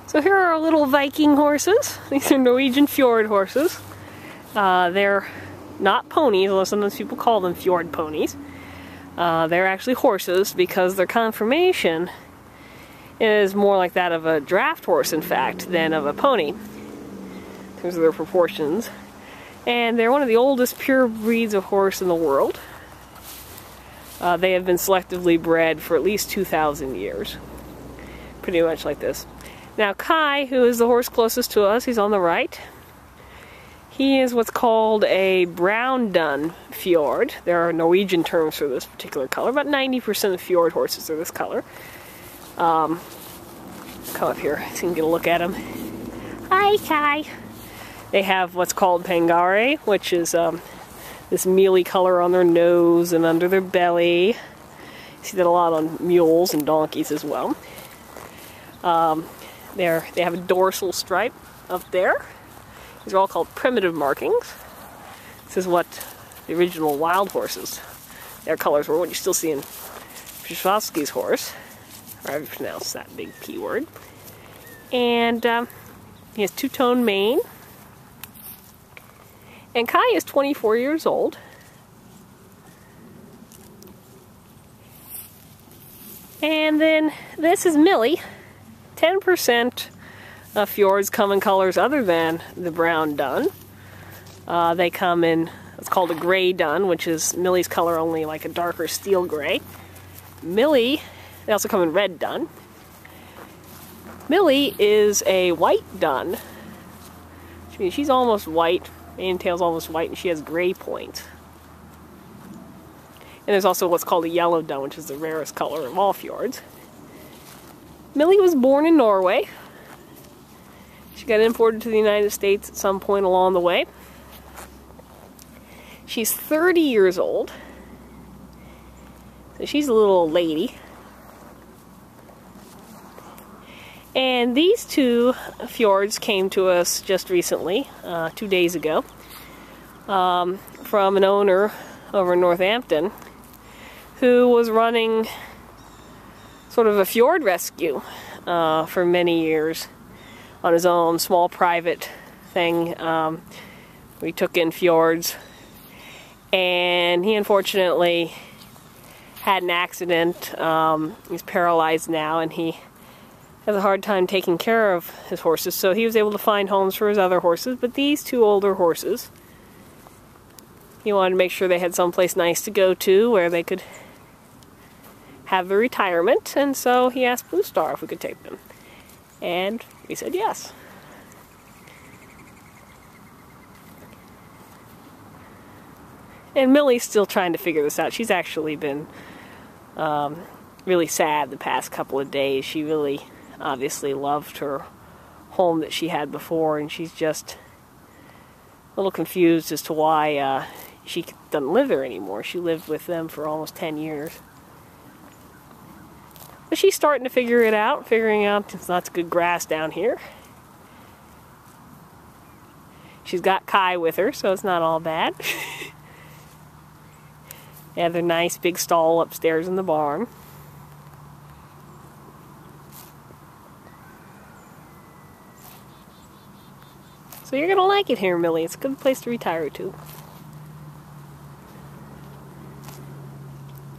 So here are our little Viking horses. These are Norwegian fjord horses. They're not ponies, although sometimes people call them fjord ponies. They're actually horses because their conformation is more like that of a draft horse, in fact, than of a pony in terms of their proportions. And they're one of the oldest pure breeds of horse in the world. They have been selectively bred for at least 2,000 years. Pretty much like this. Now Kai, who is the horse closest to us, he's on the right. He is what's called a brown dun fjord. There are Norwegian terms for this particular color. About 90% of fjord horses are this color. Come up here so you can get a look at him. Hi, Kai. They have what's called pangare, which is this mealy color on their nose and under their belly. You see that a lot on mules and donkeys as well. They have a dorsal stripe up there. These are all called primitive markings. This is what the original wild horses, their colors were, what you still see in Przewalski's horse, or however you pronounce that big P word. And he has two-tone mane. And Kai is 24 years old. And then this is Milli. 10% of fjords come in colors other than the brown dun. They come in what's called a gray dun, which is Milli's color, only like a darker steel gray. Milli, they also come in red dun. Milli is a white dun, which means she's almost white, mane and tail's almost white, and she has gray points. And there's also what's called a yellow dun, which is the rarest color of all fjords. Milli was born in Norway. She got imported to the United States at some point along the way. She's 30 years old. So she's a little lady. And these two fjords came to us just recently, 2 days ago, from an owner over in Northampton who was running sort of a fjord rescue for many years on his own, small private thing. We took in fjords, and he unfortunately had an accident. He's paralyzed now, and he has a hard time taking care of his horses, so he was able to find homes for his other horses. But these two older horses, he wanted to make sure they had someplace nice to go to where they could have the retirement, and so he asked Blue Star if we could take them, and we said yes. And Milli's still trying to figure this out. She's actually been really sad the past couple of days. She really obviously loved her home that she had before, and she's just a little confused as to why she doesn't live there anymore. She lived with them for almost 10 years. But she's starting to figure it out, figuring out there's lots of good grass down here. She's got Kai with her, so it's not all bad. They have their nice big stall upstairs in the barn. So you're going to like it here, Milli. It's a good place to retire to.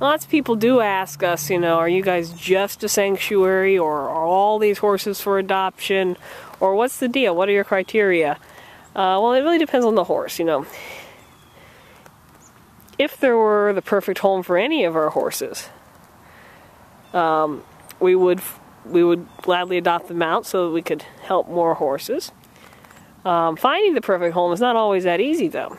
Lots of people do ask us, you know, are you guys just a sanctuary, or are all these horses for adoption, or what's the deal? What are your criteria? Well, it really depends on the horse, you know. If there were the perfect home for any of our horses, we would gladly adopt them out so that we could help more horses. Finding the perfect home is not always that easy, though.